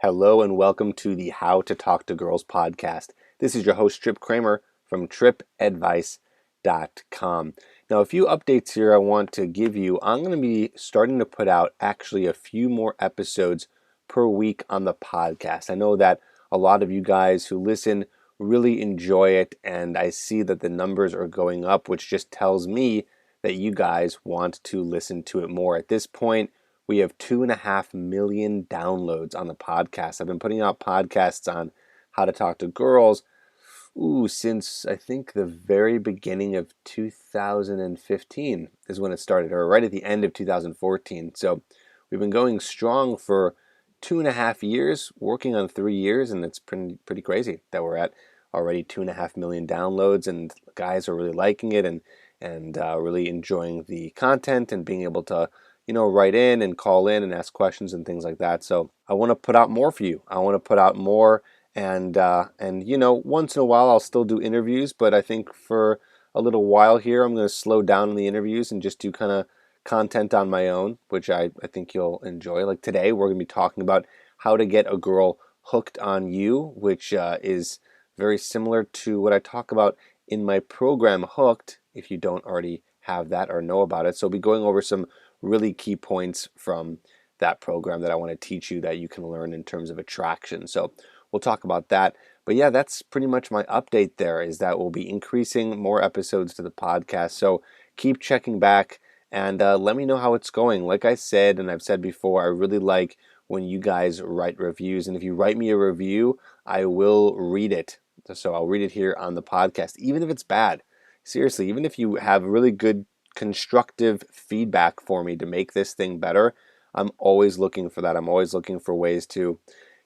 Hello and welcome to the How to Talk to Girls podcast. This is your host, Trip Kramer from tripadvice.com. Now, a few updates here I want to give you. I'm going to be starting to put out actually a few more episodes per week on the podcast. I know that a lot of you guys who listen really enjoy it, and I see that the numbers are going up, which just tells me that you guys want to listen to it more. At this point, we have 2.5 million downloads on the podcast. I've been putting out podcasts on how to talk to girls, since I think the very beginning of 2015 is when it started, or right at the end of 2014. So we've been going strong for 2.5 years, working on 3 years, and it's pretty crazy that we're at already 2.5 million downloads, and guys are really liking it and really enjoying the content and being able to write in and call in and ask questions and things like that. So I want to put out more for you. I want to put out more, and once in a while I'll still do interviews, but I think for a little while here I'm going to slow down on the interviews and just do kind of content on my own, which I think you'll enjoy. Like today, we're going to be talking about how to get a girl hooked on you, which is very similar to what I talk about in my program Hooked, if you don't already have that or know about it. So I'll be going over some really key points from that program that I want to teach you that you can learn in terms of attraction. So we'll talk about that. But yeah, that's pretty much my update there, is that we'll be increasing more episodes to the podcast. So keep checking back and let me know how it's going. Like I said, and I've said before, I really like when you guys write reviews. And if you write me a review, I will read it. So I'll read it here on the podcast, even if it's bad. Seriously, even if you have really good constructive feedback for me to make this thing better, I'm always looking for that. I'm always looking for ways to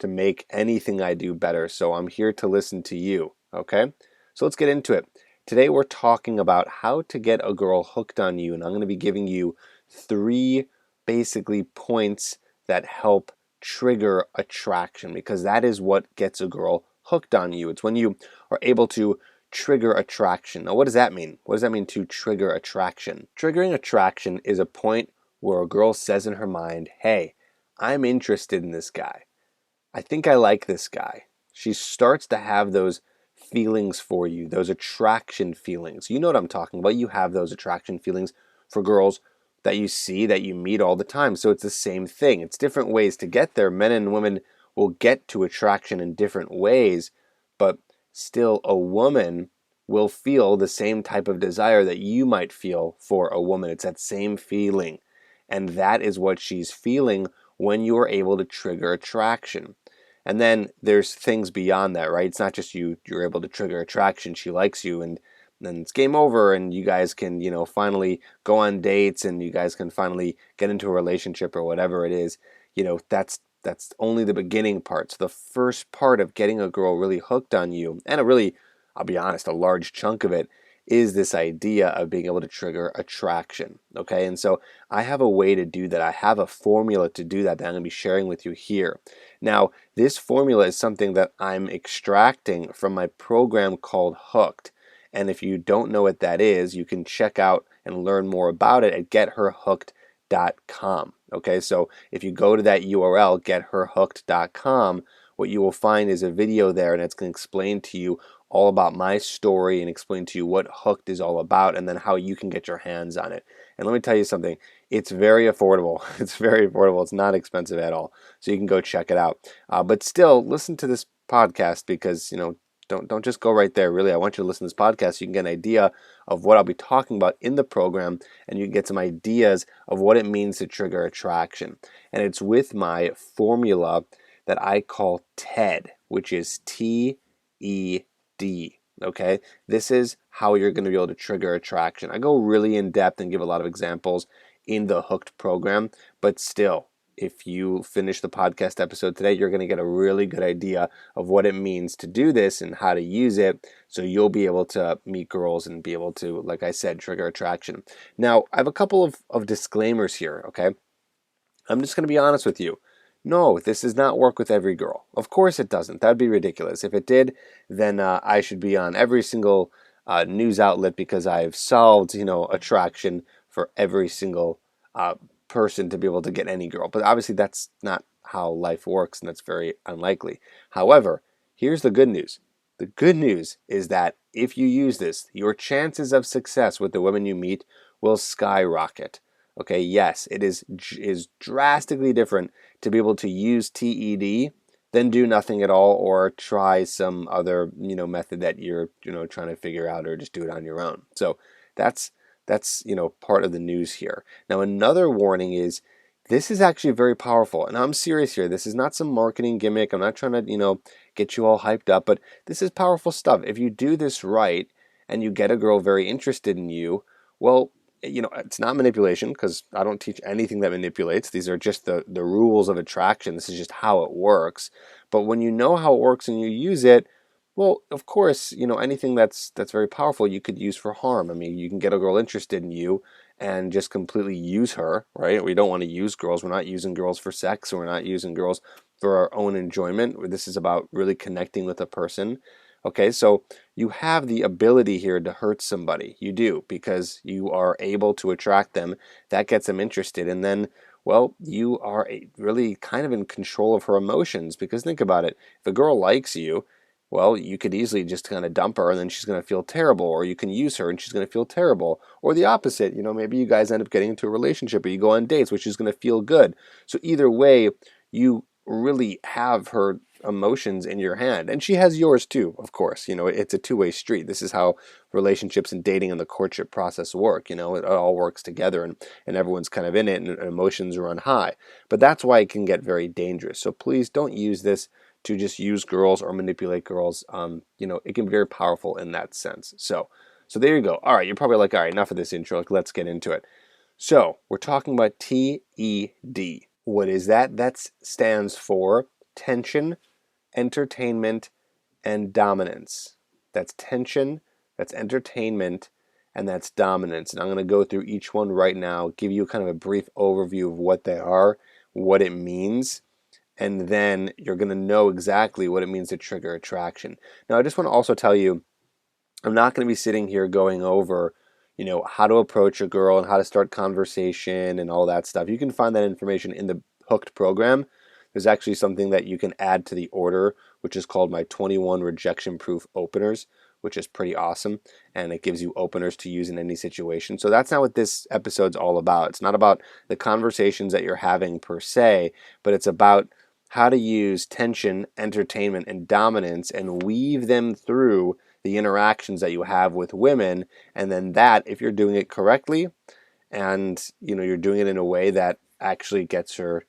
make anything I do better. So I'm here to listen to you, okay? So let's get into it. Today we're talking about how to get a girl hooked on you, and I'm going to be giving you 3 basically points that help trigger attraction, because that is what gets a girl hooked on you. It's when you are able to trigger attraction. Now, what does that mean? What does that mean to trigger attraction? Triggering attraction is a point where a girl says in her mind, hey, I'm interested in this guy. I think I like this guy. She starts to have those feelings for you, those attraction feelings. You know what I'm talking about. You have those attraction feelings for girls that you see, that you meet all the time. So it's the same thing. It's different ways to get there. Men and women will get to attraction in different ways, but still a woman will feel the same type of desire that you might feel for a woman. It's that same feeling. And that is what she's feeling when you are able to trigger attraction. And then there's things beyond that, right? It's not just you're able to trigger attraction, she likes you, and then it's game over, and you guys can, finally go on dates, and you guys can finally get into a relationship or whatever it is. That's only the beginning part. So the first part of getting a girl really hooked on you, and I'll be honest, a large chunk of it is this idea of being able to trigger attraction, okay? And so I have a way to do that. I have a formula to do that I'm going to be sharing with you here. Now, this formula is something that I'm extracting from my program called Hooked. And if you don't know what that is, you can check out and learn more about it at getherhooked.com. Okay, so if you go to that URL, getherhooked.com, what you will find is a video there, and it's going to explain to you all about my story and explain to you what Hooked is all about, and then how you can get your hands on it. And let me tell you something, it's very affordable. It's very affordable. It's not expensive at all. So you can go check it out. But still, listen to this podcast, because, don't just go right there. Really, I want you to listen to this podcast so you can get an idea of what I'll be talking about in the program, and you can get some ideas of what it means to trigger attraction. And it's with my formula that I call TED, which is TED. Okay, this is how you're going to be able to trigger attraction. I go really in depth and give a lot of examples in the Hooked program, but still, if you finish the podcast episode today, you're going to get a really good idea of what it means to do this and how to use it, so you'll be able to meet girls and be able to, like I said, trigger attraction. Now, I have a couple of disclaimers here, okay? I'm just going to be honest with you. No, this does not work with every girl. Of course it doesn't. That'd be ridiculous. If it did, then I should be on every single news outlet, because I've solved, attraction for every single person to be able to get any girl. But obviously that's not how life works, and that's very unlikely. However, here's the good news. The good news is that if you use this, your chances of success with the women you meet will skyrocket. Okay, yes, it is drastically different to be able to use TED than do nothing at all or try some other, method that you're, trying to figure out or just do it on your own. So that's part of the news here. Now, another warning is this is actually very powerful, and I'm serious here. This is not some marketing gimmick. I'm not trying to, get you all hyped up, but this is powerful stuff. If you do this right and you get a girl very interested in you, well, it's not manipulation because I don't teach anything that manipulates. These are just the rules of attraction. This is just how it works. But when you know how it works and you use it, well, of course, anything that's very powerful you could use for harm. I mean, you can get a girl interested in you and just completely use her, right? We don't want to use girls. We're not using girls for sex. We're not using girls for our own enjoyment. This is about really connecting with a person. Okay, so you have the ability here to hurt somebody. You do, because you are able to attract them. That gets them interested. And then, well, you are really kind of in control of her emotions, because think about it. If a girl likes you, well, you could easily just kind of dump her and then she's going to feel terrible, or you can use her and she's going to feel terrible. Or the opposite, maybe you guys end up getting into a relationship or you go on dates, which is going to feel good. So either way, you really have her emotions in your hand, and she has yours too, of course. It's a two-way street. This is how relationships and dating and the courtship process work. It all works together, and everyone's kind of in it, and emotions run high. But that's why it can get very dangerous. So please don't use this to just use girls or manipulate girls. It can be very powerful in that sense. So there you go. All right, you're probably like, all right, enough of this intro. Let's get into it. So we're talking about TED. What is that? That stands for tension, entertainment, and dominance. That's tension, that's entertainment, and that's dominance. And I'm going to go through each one right now, give you kind of a brief overview of what they are, what it means, and then you're going to know exactly what it means to trigger attraction. Now, I just want to also tell you, I'm not going to be sitting here going over, how to approach a girl and how to start conversation and all that stuff. You can find that information in the Hooked program. There's actually something that you can add to the order, which is called my 21 rejection-proof openers, which is pretty awesome, and it gives you openers to use in any situation. So that's not what this episode's all about. It's not about the conversations that you're having per se, but it's about how to use tension, entertainment, and dominance and weave them through the interactions that you have with women. And then that, if you're doing it correctly and you're doing it in a way that actually gets her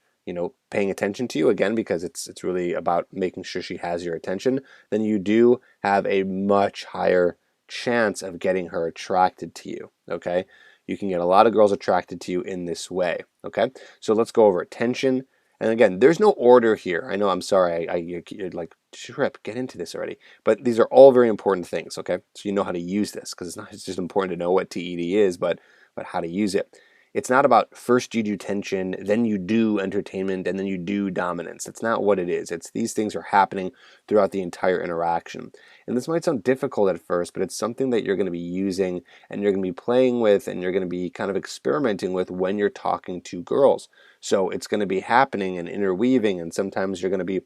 paying attention to you, again, because it's really about making sure she has your attention, then you do have a much higher chance of getting her attracted to you. Okay, you can get a lot of girls attracted to you in this way. Okay, so let's go over it. Tension. And again, there's no order here. I know, I'm sorry, you're like, Trip, get into this already. But these are all very important things, okay? So you know how to use this, because it's just important to know what TED is, but how to use it. It's not about first you do tension, then you do entertainment, and then you do dominance. That's not what it is. It's these things are happening throughout the entire interaction. And this might sound difficult at first, but it's something that you're going to be using and you're going to be playing with and you're going to be kind of experimenting with when you're talking to girls. So it's going to be happening and interweaving, and sometimes you're going to be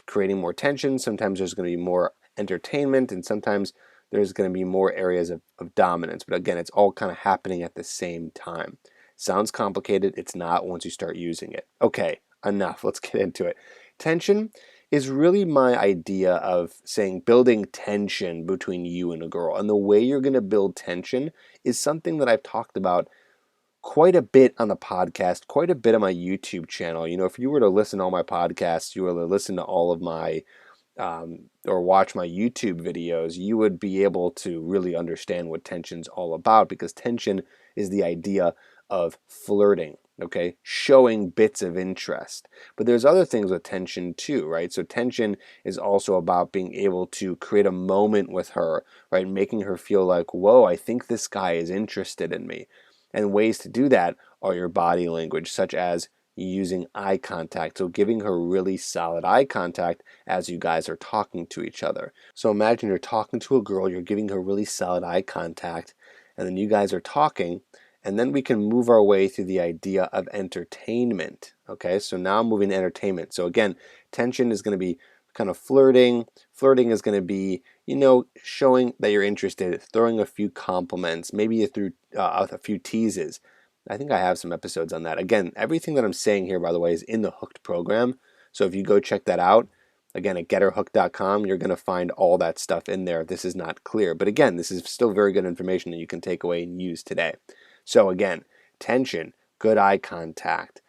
creating more tension, sometimes there's going to be more entertainment, and sometimes there's going to be more areas of dominance. But again, it's all kind of happening at the same time. Sounds complicated. It's not once you start using it. Okay, enough. Let's get into it. Tension is really my idea of saying building tension between you and a girl. And the way you're going to build tension is something that I've talked about quite a bit on the podcast, quite a bit on my YouTube channel. If you were to listen to all my podcasts, you were to listen to all of my or watch my YouTube videos, you would be able to really understand what tension's all about, because tension is the idea of flirting, okay? Showing bits of interest. But there's other things with tension too, right? So tension is also about being able to create a moment with her, right? Making her feel like, whoa, I think this guy is interested in me. And ways to do that are your body language, such as using eye contact. So giving her really solid eye contact as you guys are talking to each other. So imagine you're talking to a girl, you're giving her really solid eye contact, and then you guys are talking, and then we can move our way through the idea of entertainment. Okay, so now I'm moving to entertainment. So again, tension is going to be kind of flirting. Flirting is going to be, showing that you're interested, throwing a few compliments, maybe you threw a few teases. I think I have some episodes on that. Again, everything that I'm saying here, by the way, is in the Hooked program. So if you go check that out, again, at getherhooked.com, you're going to find all that stuff in there if this is not clear. But again, this is still very good information that you can take away and use today. So again, tension, good eye contact,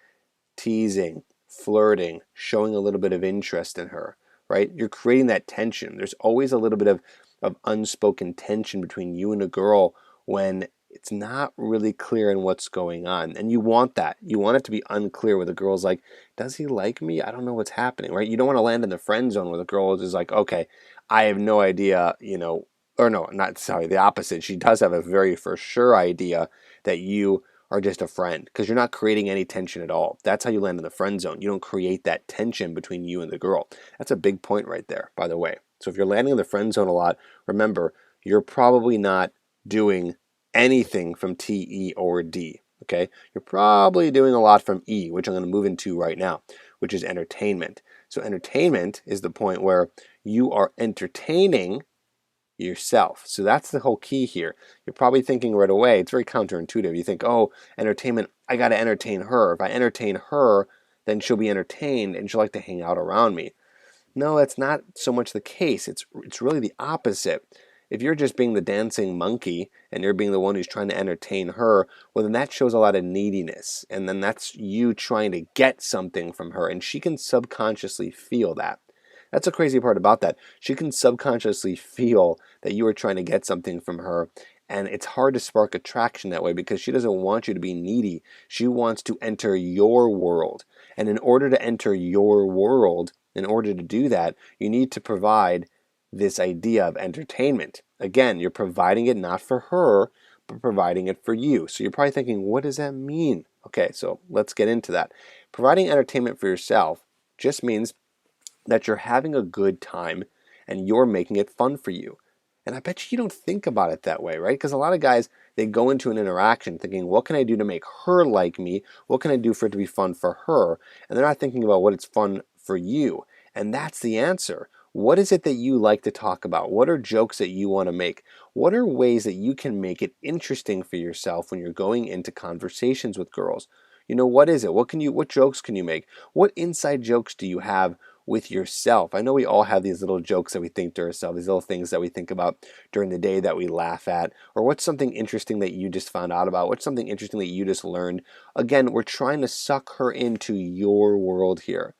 teasing, flirting, showing a little bit of interest in her, right? You're creating that tension. There's always a little bit of unspoken tension between you and a girl when it's not really clear in what's going on. And you want that. You want it to be unclear where the girl's like, does he like me? I don't know what's happening, right? You don't want to land in the friend zone where the girl is just like, okay, I have no idea, or no, not sorry, the opposite. She does have a very for sure idea that you are just a friend because you're not creating any tension at all. That's how you land in the friend zone. You don't create that tension between you and the girl. That's a big point right there, by the way. So if you're landing in the friend zone a lot, remember, you're probably not doing anything from T, E, or D. Okay? You're probably doing a lot from E, which I'm going to move into right now, which is entertainment. So entertainment is the point where you are entertaining yourself. So that's the whole key here. You're probably thinking right away, it's very counterintuitive. You think, oh, entertainment, I got to entertain her. If I entertain her, then she'll be entertained and she'll like to hang out around me. No, that's not so much the case. It's really the opposite. If you're just being the dancing monkey and you're being the one who's trying to entertain her, well, then that shows a lot of neediness. And then that's you trying to get something from her. And she can subconsciously feel that. That's the crazy part about that. She can subconsciously feel that you are trying to get something from her. And it's hard to spark attraction that way because she doesn't want you to be needy. She wants to enter your world. And in order to enter your world, in order to do that, you need to provide this idea of entertainment. Again, you're providing it not for her, but providing it for you. So you're probably thinking, what does that mean? Okay, so let's get into that. Providing entertainment for yourself just means that you're having a good time and you're making it fun for you. And I bet you don't think about it that way, right? Because a lot of guys, they go into an interaction thinking, what can I do to make her like me? What can I do for it to be fun for her? And they're not thinking about what it's fun for you. And that's the answer. What is it that you like to talk about? What are jokes that you want to make? What are ways that you can make it interesting for yourself when you're going into conversations with girls? What is it? What jokes can you make? What inside jokes do you have with yourself? I know we all have these little jokes that we think to ourselves, these little things that we think about during the day that we laugh at, or what's something interesting that you just found out about? What's something interesting that you just learned? Again, we're trying to suck her into your world here.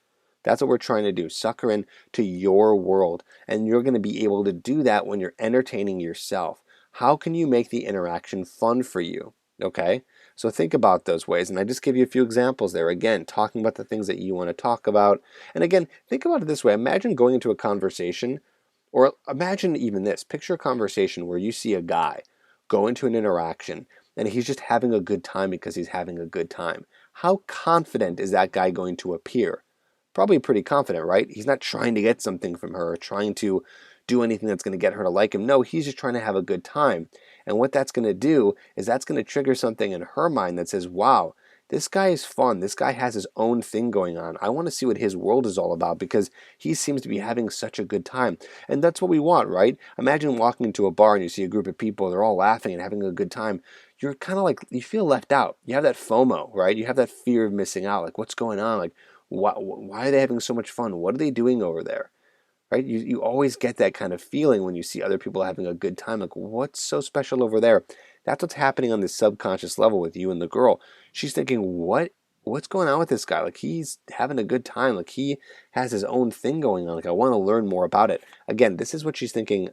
That's what we're trying to do, suck her into your world. And you're going to be able to do that when you're entertaining yourself. How can you make the interaction fun for you? Okay? So think about those ways. And I just give you a few examples there. Again, talking about the things that you want to talk about. And again, think about it this way. Imagine going into a conversation, or imagine even this. Picture a conversation where you see a guy go into an interaction and he's just having a good time because he's having a good time. How confident is that guy going to appear? Probably pretty confident, right? He's not trying to get something from her, trying to do anything that's going to get her to like him. No, he's just trying to have a good time. And what that's going to do is that's going to trigger something in her mind that says, wow, this guy is fun. This guy has his own thing going on. I want to see what his world is all about because he seems to be having such a good time. And that's what we want, right? Imagine walking into a bar and you see a group of people, they're all laughing and having a good time. You're kind of like, you feel left out. You have that FOMO, right? You have that fear of missing out. Like, what's going on? Like, why are they having so much fun? What are they doing over there? Right? You always get that kind of feeling when you see other people having a good time. Like, what's so special over there? That's what's happening on this subconscious level with you and the girl. She's thinking, what's going on with this guy? Like, he's having a good time. Like, he has his own thing going on. Like, I want to learn more about it. Again, this is what she's thinking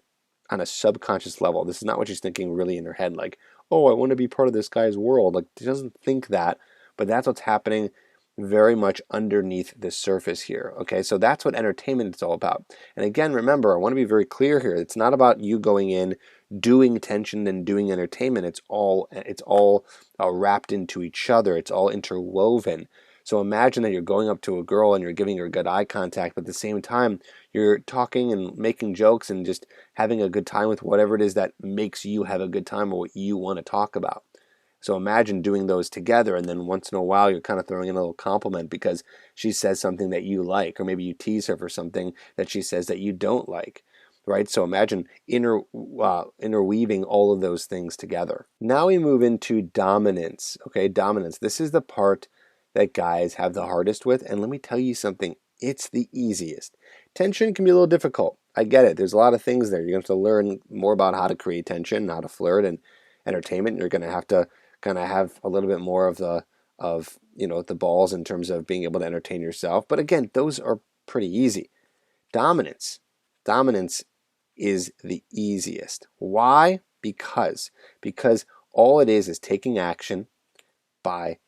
on a subconscious level. This is not what she's thinking really in her head. Like, oh, I want to be part of this guy's world. Like, she doesn't think that, but that's what's happening very much underneath the surface here. Okay, so that's what entertainment is all about. And again, remember, I want to be very clear here. It's not about you going in, doing tension and doing entertainment. It's all wrapped into each other. It's all interwoven. So imagine that you're going up to a girl and you're giving her good eye contact, but at the same time, you're talking and making jokes and just having a good time with whatever it is that makes you have a good time or what you want to talk about. So imagine doing those together, and then once in a while you're kind of throwing in a little compliment because she says something that you like, or maybe you tease her for something that she says that you don't like. Right? So imagine interweaving all of those things together. Now we move into dominance. Okay, dominance. This is the part that guys have the hardest with, and let me tell you something, it's the easiest. Tension can be a little difficult. I get it. There's a lot of things there. You're going to have to learn more about how to create tension, how to flirt and entertainment. You're going to have to kind of have a little bit more of the balls in terms of being able to entertain yourself. But again, those are pretty easy. Dominance. Dominance is the easiest. Why? Because all it is taking action by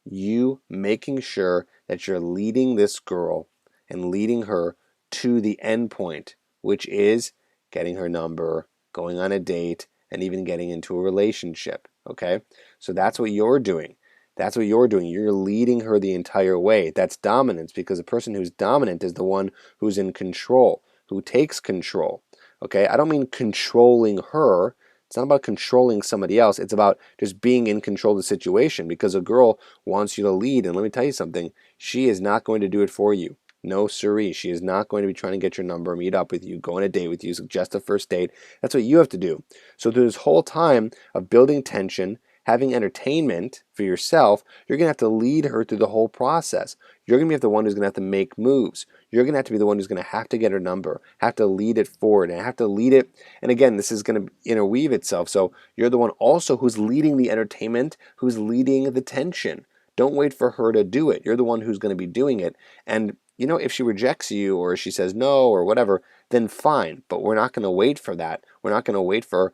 you making sure that you're leading this girl and leading her to the end point, which is getting her number, going on a date, and even getting into a relationship. Okay? So that's what you're doing. That's what you're doing. You're leading her the entire way. That's dominance, because a person who's dominant is the one who's in control, who takes control. Okay? I don't mean controlling her. It's not about controlling somebody else. It's about just being in control of the situation, because a girl wants you to lead. And let me tell you something, she is not going to do it for you. No siree. She is not going to be trying to get your number, meet up with you, go on a date with you, suggest a first date. That's what you have to do. So through this whole time of building tension, having entertainment for yourself, you're going to have to lead her through the whole process. You're going to be the one who's going to have to make moves. You're going to have to be the one who's going to have to get her number, have to lead it forward, and have to lead it. And again, this is going to interweave itself. So you're the one also who's leading the entertainment, who's leading the tension. Don't wait for her to do it. You're the one who's going to be doing it. And if she rejects you or she says no or whatever, then fine. But we're not going to wait for that. We're not going to wait for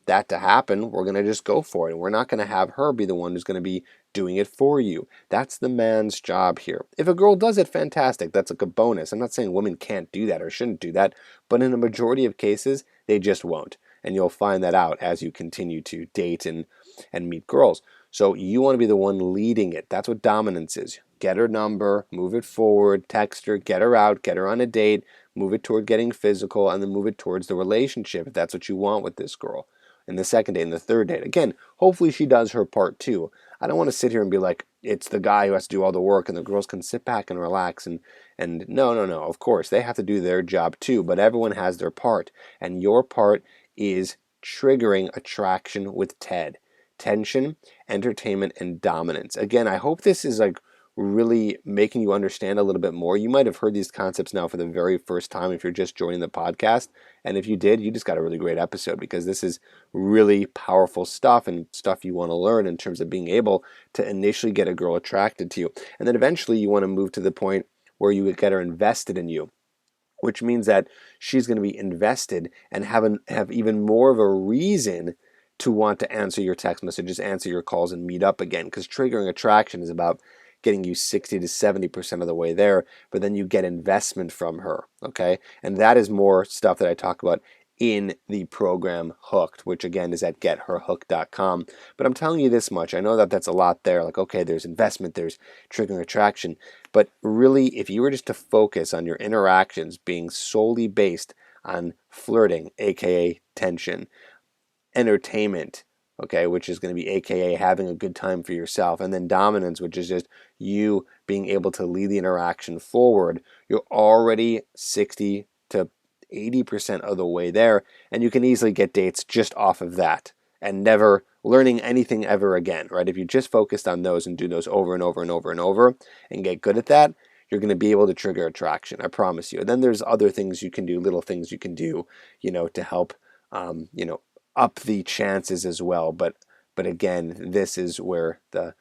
that to happen. We're going to just go for it. We're not going to have her be the one who's going to be doing it for you. That's the man's job here. If a girl does it, fantastic. That's like a bonus. I'm not saying women can't do that or shouldn't do that, but in a majority of cases, they just won't. And you'll find that out as you continue to date and meet girls. So you want to be the one leading it. That's what dominance is. Get her number, move it forward, text her, get her out, get her on a date, move it toward getting physical, and then move it towards the relationship if that's what you want with this girl. And the second date and the third date. Again, hopefully she does her part too. I don't want to sit here and be like, it's the guy who has to do all the work and the girls can sit back and relax. And no. Of course, they have to do their job too, but everyone has their part. And your part is triggering attraction with Ted. Tension, entertainment, and dominance. Again, I hope this is like really making you understand a little bit more. You might have heard these concepts now for the very first time if you're just joining the podcast. And if you did, you just got a really great episode, because this is really powerful stuff and stuff you want to learn in terms of being able to initially get a girl attracted to you. And then eventually you want to move to the point where you get her invested in you, which means that she's going to be invested and have even more of a reason to want to answer your text messages, answer your calls, and meet up again. Because triggering attraction is about getting you 60 to 70% of the way there, but then you get investment from her, okay? And that is more stuff that I talk about in the program Hooked, which again is at getherhooked.com. But I'm telling you this much, I know that that's a lot there, like, okay, there's investment, there's triggering attraction, but really, if you were just to focus on your interactions being solely based on flirting, aka tension, entertainment, okay, which is going to be aka having a good time for yourself, and then dominance, which is just you being able to lead the interaction forward, you're already 60 to 80% of the way there, and you can easily get dates just off of that and never learning anything ever again, right? If you just focused on those and do those over and over and over and over and get good at that, you're going to be able to trigger attraction, I promise you. And then there's other things you can do, little things you can do, to help, up the chances as well. But again, this is where the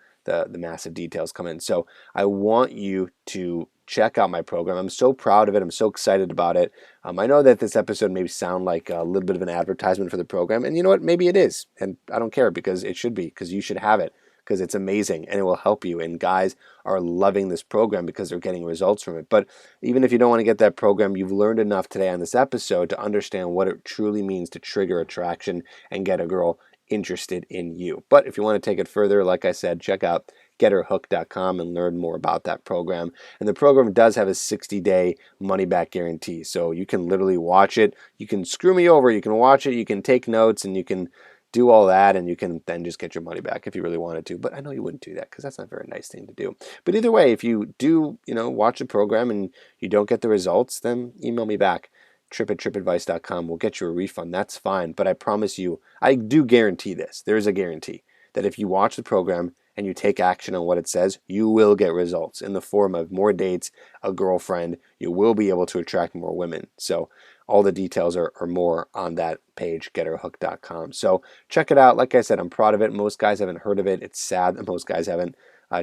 massive details come in. So I want you to check out my program. I'm so proud of it. I'm so excited about it. I know that this episode may sound like a little bit of an advertisement for the program, and you know what? Maybe it is, and I don't care, because it should be, because you should have it, because it's amazing and it will help you. And guys are loving this program because they're getting results from it. But even if you don't want to get that program, you've learned enough today on this episode to understand what it truly means to trigger attraction and get a girl interested in you. But if you want to take it further, like I said, check out getherhooked.com and learn more about that program. And the program does have a 60-day money-back guarantee. So you can literally watch it. You can screw me over. You can watch it. You can take notes, and you can do all that, and you can then just get your money back if you really wanted to. But I know you wouldn't do that because that's not a very nice thing to do. But either way, if you do, watch a program and you don't get the results, then email me back. Trip@tripadvice.com. We'll get you a refund. That's fine. But I promise you, I do guarantee this. There is a guarantee that if you watch the program and you take action on what it says, you will get results in the form of more dates, a girlfriend. You will be able to attract more women. So all the details are more on that page, getherhook.com. So check it out. Like I said, I'm proud of it. Most guys haven't heard of it. It's sad that most guys haven't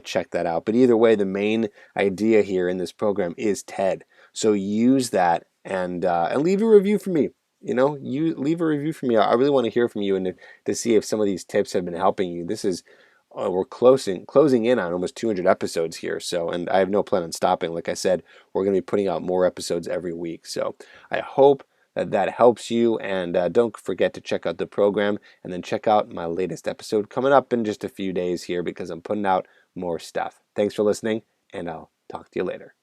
checked that out. But either way, the main idea here in this program is TED. So use that and leave a review for me. You leave a review for me. I really want to hear from you and to see if some of these tips have been helping you. This is we're closing in on almost 200 episodes here. So, and I have no plan on stopping. Like I said, we're going to be putting out more episodes every week. So I hope that helps you. And don't forget to check out the program and then check out my latest episode coming up in just a few days here because I'm putting out more stuff. Thanks for listening, and I'll talk to you later.